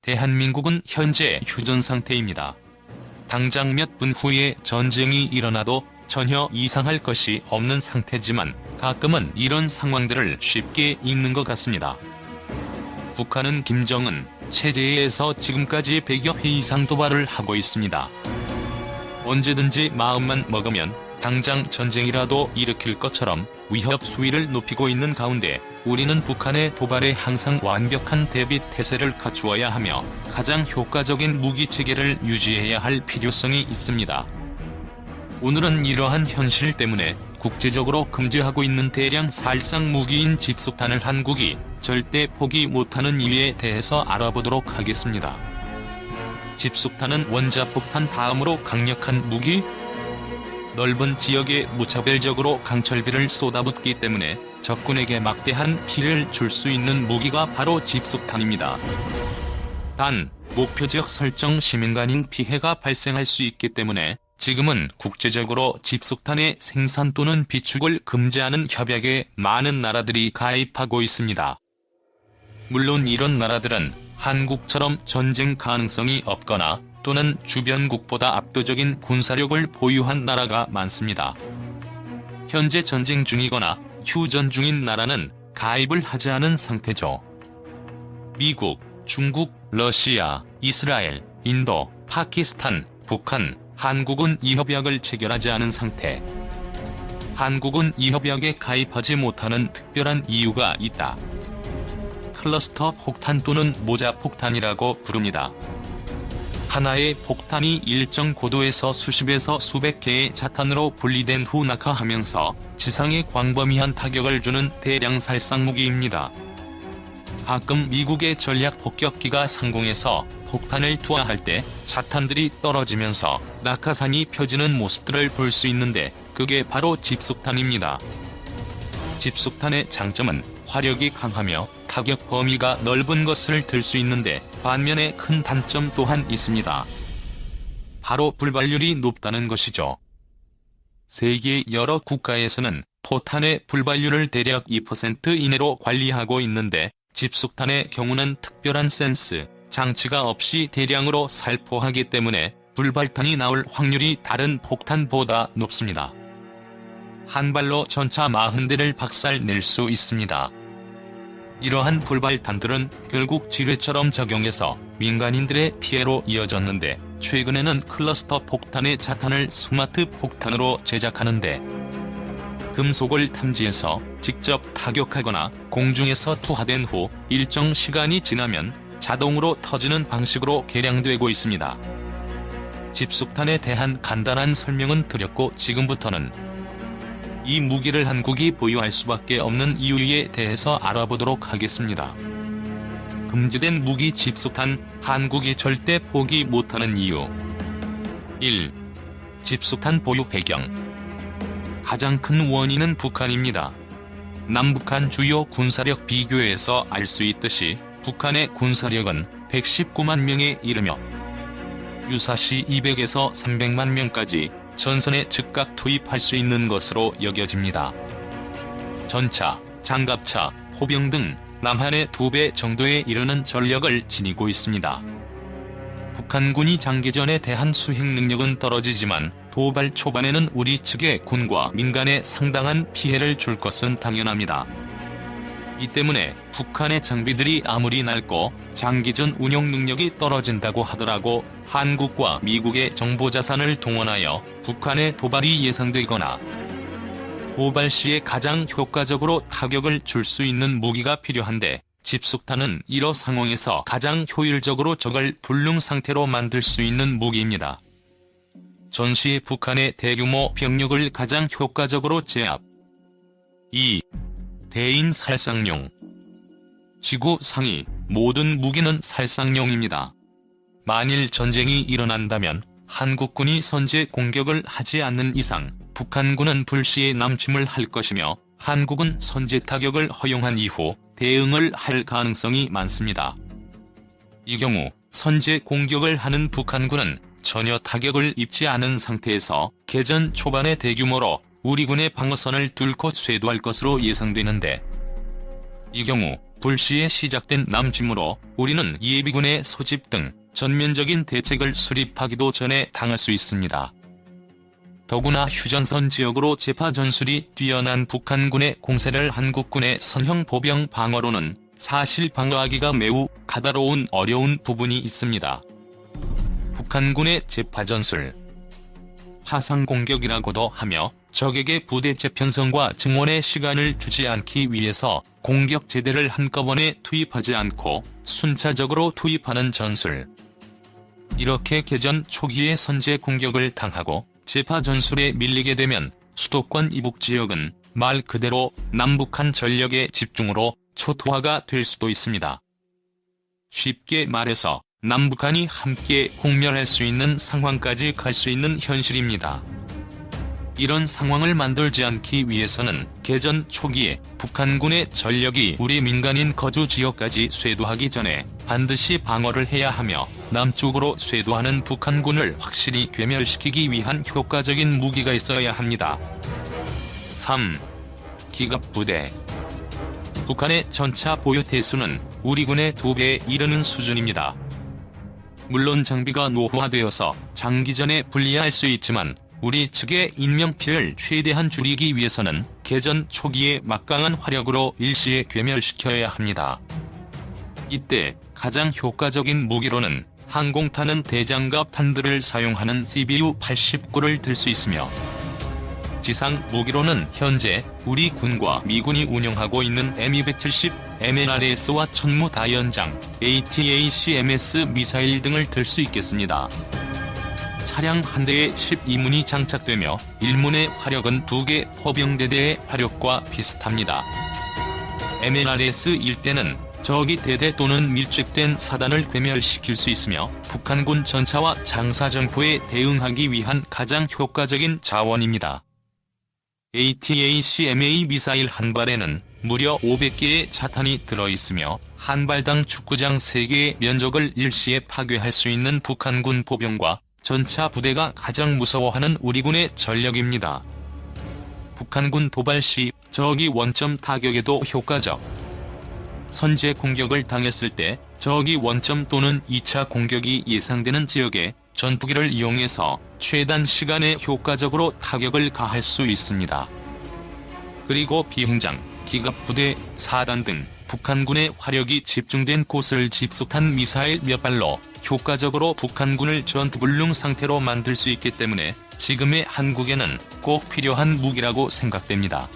대한민국은 현재 휴전 상태입니다. 당장 몇 분 후에 전쟁이 일어나도 전혀 이상할 것이 없는 상태지만 가끔은 이런 상황들을 쉽게 읽는 것 같습니다. 북한은 김정은 체제에서 지금까지 100여 회 이상 도발을 하고 있습니다. 언제든지 마음만 먹으면 당장 전쟁이라도 일으킬 것처럼 위협 수위를 높이고 있는 가운데 우리는 북한의 도발에 항상 완벽한 대비 태세를 갖추어야 하며 가장 효과적인 무기 체계를 유지해야 할 필요성이 있습니다. 오늘은 이러한 현실 때문에 국제적으로 금지하고 있는 대량 살상 무기인 집속탄을 한국이 절대 포기 못하는 이유에 대해서 알아보도록 하겠습니다. 집속탄은 원자폭탄 다음으로 강력한 무기? 넓은 지역에 무차별적으로 강철비를 쏟아붓기 때문에 적군에게 막대한 피해를 줄 수 있는 무기가 바로 집속탄입니다. 단, 목표지역 설정 시민 간인 피해가 발생할 수 있기 때문에 지금은 국제적으로 집속탄의 생산 또는 비축을 금지하는 협약에 많은 나라들이 가입하고 있습니다. 물론 이런 나라들은 한국처럼 전쟁 가능성이 없거나 또는 주변국보다 압도적인 군사력을 보유한 나라가 많습니다. 현재 전쟁 중이거나 휴전 중인 나라는 가입을 하지 않은 상태죠. 미국, 중국, 러시아, 이스라엘, 인도, 파키스탄, 북한, 한국은 이 협약을 체결하지 않은 상태. 한국은 이 협약에 가입하지 못하는 특별한 이유가 있다. 클러스터 폭탄 또는 모자 폭탄이라고 부릅니다. 하나의 폭탄이 일정 고도에서 수십에서 수백 개의 자탄으로 분리된 후 낙하하면서 지상에 광범위한 타격을 주는 대량 살상 무기입니다. 가끔 미국의 전략 폭격기가 상공에서 폭탄을 투하할 때 자탄들이 떨어지면서 낙하산이 펴지는 모습들을 볼 수 있는데 그게 바로 집속탄입니다. 집속탄의 장점은 화력이 강하며 타격 범위가 넓은 것을 들 수 있는데 반면에 큰 단점 또한 있습니다. 바로 불발률이 높다는 것이죠. 세계 여러 국가에서는 포탄의 불발률을 대략 2% 이내로 관리하고 있는데 집속탄의 경우는 특별한 센스, 장치가 없이 대량으로 살포하기 때문에 불발탄이 나올 확률이 다른 폭탄보다 높습니다. 한 발로 전차 40대를 박살낼 수 있습니다. 이러한 불발탄들은 결국 지뢰처럼 작용해서 민간인들의 피해로 이어졌는데 최근에는 클러스터 폭탄의 자탄을 스마트 폭탄으로 제작하는데 금속을 탐지해서 직접 타격하거나 공중에서 투하된 후 일정 시간이 지나면 자동으로 터지는 방식으로 개량되고 있습니다. 집속탄에 대한 간단한 설명은 드렸고 지금부터는 이 무기를 한국이 보유할 수밖에 없는 이유에 대해서 알아보도록 하겠습니다. 금지된 무기 집속탄, 한국이 절대 포기 못하는 이유. 1. 집속탄 보유 배경. 가장 큰 원인은 북한입니다. 남북한 주요 군사력 비교에서 알 수 있듯이 북한의 군사력은 119만 명에 이르며 유사시 200에서 300만 명까지 전선에 즉각 투입할 수 있는 것으로 여겨집니다. 전차, 장갑차, 포병 등 남한의 2배 정도에 이르는 전력을 지니고 있습니다. 북한군이 장기전에 대한 수행 능력은 떨어지지만 도발 초반에는 우리 측의 군과 민간에 상당한 피해를 줄 것은 당연합니다. 이 때문에 북한의 장비들이 아무리 낡고 장기전 운용 능력이 떨어진다고 하더라도 한국과 미국의 정보자산을 동원하여 북한의 도발이 예상되거나 도발 시에 가장 효과적으로 타격을 줄 수 있는 무기가 필요한데 집속탄은 이러 상황에서 가장 효율적으로 적을 불능 상태로 만들 수 있는 무기입니다. 전시에 북한의 대규모 병력을 가장 효과적으로 제압. 2. 대인 살상용. 지구 상위 모든 무기는 살상용입니다. 만일 전쟁이 일어난다면 한국군이 선제 공격을 하지 않는 이상 북한군은 불시에 남침을 할 것이며 한국은 선제 타격을 허용한 이후 대응을 할 가능성이 많습니다. 이 경우 선제 공격을 하는 북한군은 전혀 타격을 입지 않은 상태에서 개전 초반에 대규모로 우리 군의 방어선을 뚫고 쇄도할 것으로 예상되는데 이 경우 불시에 시작된 남침으로 우리는 예비군의 소집 등 전면적인 대책을 수립하기도 전에 당할 수 있습니다. 더구나 휴전선 지역으로 재파 전술이 뛰어난 북한군의 공세를 한국군의 선형 보병 방어로는 사실 방어하기가 매우 까다로운 어려운 부분이 있습니다. 북한군의 재파 전술, 화상 공격이라고도 하며 적에게 부대 재편성과 증원의 시간을 주지 않기 위해서 공격 제대를 한꺼번에 투입하지 않고 순차적으로 투입하는 전술. 이렇게 개전 초기에 선제 공격을 당하고 재파 전술에 밀리게 되면 수도권 이북 지역은 말 그대로 남북한 전력의 집중으로 초토화가 될 수도 있습니다. 쉽게 말해서 남북한이 함께 공멸할 수 있는 상황까지 갈 수 있는 현실입니다. 이런 상황을 만들지 않기 위해서는 개전 초기에 북한군의 전력이 우리 민간인 거주 지역까지 쇄도하기 전에 반드시 방어를 해야 하며 남쪽으로 쇄도하는 북한군을 확실히 괴멸시키기 위한 효과적인 무기가 있어야 합니다. 3. 기갑부대. 북한의 전차 보유 대수는 우리 군의 2배에 이르는 수준입니다. 물론 장비가 노후화되어서 장기전에 불리할 수 있지만 우리 측의 인명피해를 최대한 줄이기 위해서는 개전 초기에 막강한 화력으로 일시에 괴멸시켜야 합니다. 이때 가장 효과적인 무기로는 항공타는 대장갑 탄두를 사용하는 CBU-89를 들 수 있으며 지상 무기로는 현재 우리 군과 미군이 운영하고 있는 M270, MLRS와 천무 다연장, ATACMS 미사일 등을 들 수 있겠습니다. 차량 한 대에 12문이 장착되며 1문의 화력은 2개 포병대대의 화력과 비슷합니다. MLRS 1대는 적이 대대 또는 밀집된 사단을 괴멸시킬 수 있으며 북한군 전차와 장사정포에 대응하기 위한 가장 효과적인 자원입니다. ATACMA 미사일 한 발에는 무려 500개의 자탄이 들어있으며 한 발당 축구장 3개의 면적을 일시에 파괴할 수 있는 북한군 보병과 전차 부대가 가장 무서워하는 우리 군의 전력입니다. 북한군 도발 시 적이 원점 타격에도 효과적. 선제 공격을 당했을 때 적이 원점 또는 2차 공격이 예상되는 지역에 전투기를 이용해서 최단 시간에 효과적으로 타격을 가할 수 있습니다. 그리고 비행장, 기갑부대, 사단 등 북한군의 화력이 집중된 곳을 집속한 미사일 몇 발로 효과적으로 북한군을 전투불능 상태로 만들 수 있기 때문에 지금의 한국에는 꼭 필요한 무기라고 생각됩니다.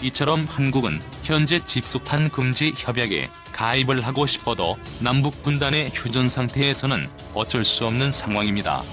이처럼 한국은 현재 집속탄 금지 협약에 가입을 하고 싶어도 남북 분단의 휴전 상태에서는 어쩔 수 없는 상황입니다.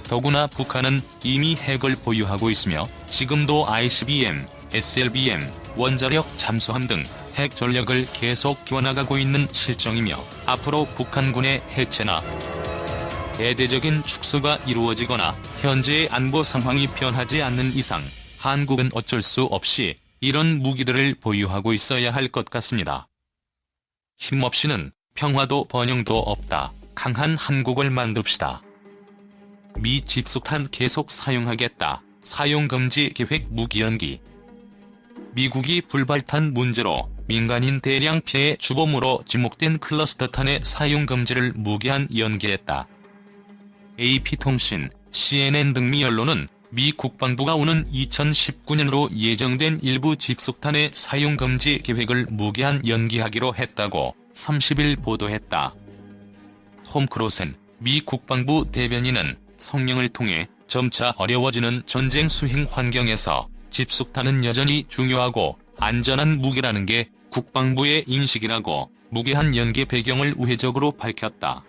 더구나 북한은 이미 핵을 보유하고 있으며 지금도 ICBM, SLBM, 원자력 잠수함 등 핵 전력을 계속 키워나가고 있는 실정이며 앞으로 북한군의 해체나 대대적인 축소가 이루어지거나 현재의 안보 상황이 변하지 않는 이상 한국은 어쩔 수 없이 이런 무기들을 보유하고 있어야 할 것 같습니다. 힘없이는 평화도 번영도 없다. 강한 한국을 만듭시다. 미 집속탄 계속 사용하겠다. 사용금지 계획 무기 연기. 미국이 불발탄 문제로 민간인 대량 피해 주범으로 지목된 클러스터탄의 사용금지를 무기한 연기했다. AP통신, CNN 등 미 언론은 미 국방부가 오는 2019년으로 예정된 일부 집속탄의 사용금지 계획을 무기한 연기하기로 했다고 30일 보도했다. 톰 크로센 미 국방부 대변인은 성명을 통해 점차 어려워지는 전쟁 수행 환경에서 집속탄은 여전히 중요하고 안전한 무기라는 게 국방부의 인식이라고 무기한 연계 배경을 우회적으로 밝혔다.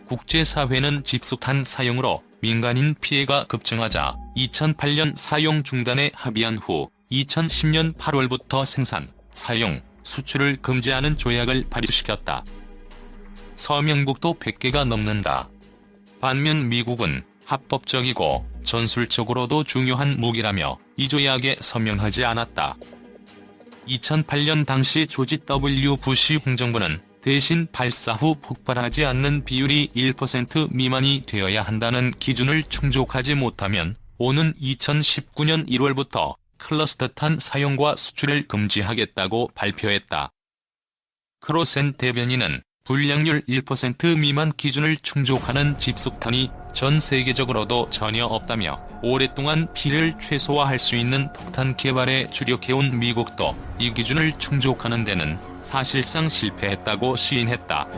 국제사회는 집속탄 사용으로 민간인 피해가 급증하자 2008년 사용 중단에 합의한 후 2010년 8월부터 생산, 사용, 수출을 금지하는 조약을 발의시켰다. 서명국도 100개가 넘는다. 반면 미국은 합법적이고 전술적으로도 중요한 무기라며 이 조약에 서명하지 않았다. 2008년 당시 조지 W. 부시 행정부는 대신 발사 후 폭발하지 않는 비율이 1% 미만이 되어야 한다는 기준을 충족하지 못하면 오는 2019년 1월부터 클러스터탄 사용과 수출을 금지하겠다고 발표했다. 크로센 대변인은 불량률 1% 미만 기준을 충족하는 집속탄이 전 세계적으로도 전혀 없다며 오랫동안 피해를 최소화할 수 있는 폭탄 개발에 주력해온 미국도 이 기준을 충족하는 데는 사실상 실패했다고 시인했다.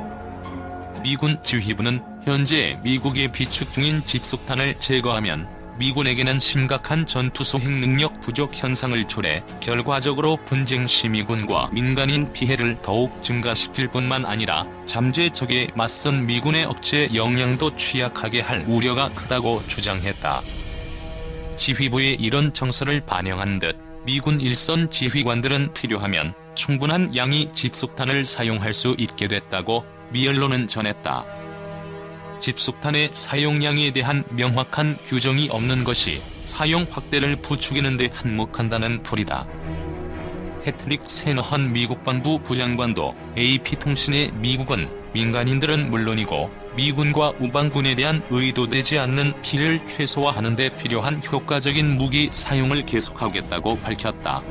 미군 지휘부는 현재 미국의 비축 중인 집속탄을 제거하면 미군에게는 심각한 전투 수행 능력 부족 현상을 초래, 결과적으로 분쟁 시민군과 민간인 피해를 더욱 증가시킬 뿐만 아니라 잠재 적에 맞선 미군의 억제 역량도 취약하게 할 우려가 크다고 주장했다. 지휘부의 이런 정서를 반영한 듯 미군 일선 지휘관들은 필요하면 충분한 양의 집속탄을 사용할 수 있게 됐다고 미 언론은 전했다. 집속탄의 사용량에 대한 명확한 규정이 없는 것이 사용 확대를 부추기는 데 한몫한다는 풀이다. 패트릭 세너한 미국 방부 부장관도 AP통신에 미국은 민간인들은 물론이고 미군과 우방군에 대한 의도되지 않는 피해를 최소화하는 데 필요한 효과적인 무기 사용을 계속하겠다고 밝혔다.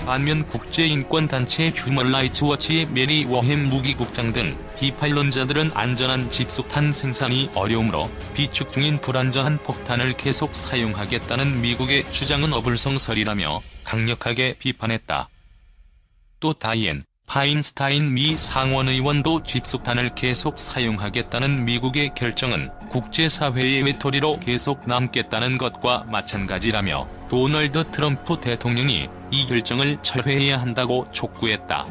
반면 국제인권단체 휴먼 라이츠 워치의 메리 워햄 무기국장 등 비판론자들은 안전한 집속탄 생산이 어려우므로 비축 중인 불안전한 폭탄을 계속 사용하겠다는 미국의 주장은 어불성설이라며 강력하게 비판했다. 또 다이앤 파인스타인 미 상원의원도 집속탄을 계속 사용하겠다는 미국의 결정은 국제사회의 외톨이로 계속 남겠다는 것과 마찬가지라며 도널드 트럼프 대통령이 이 결정을 철회해야 한다고 촉구했다.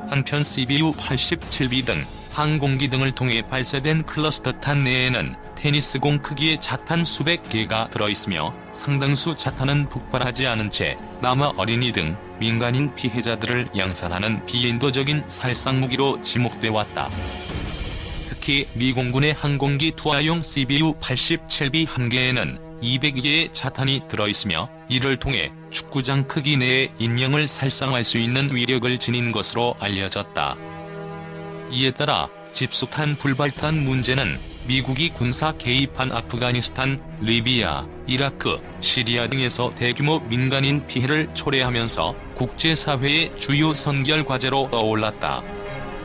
한편 CBU-87B 등 항공기 등을 통해 발사된 클러스터탄 내에는 테니스공 크기의 자탄 수백 개가 들어있으며 상당수 자탄은 폭발하지 않은 채 남아 어린이 등 민간인 피해자들을 양산하는 비인도적인 살상무기로 지목돼 왔다. 특히 미 공군의 항공기 투하용 CBU-87B 한 개에는 200개의 자탄이 들어있으며 이를 통해 축구장 크기 내의 인명을 살상할 수 있는 위력을 지닌 것으로 알려졌다. 이에 따라 집속탄 불발탄 문제는 미국이 군사 개입한 아프가니스탄, 리비아, 이라크, 시리아 등에서 대규모 민간인 피해를 초래하면서 국제사회의 주요 선결 과제로 떠올랐다.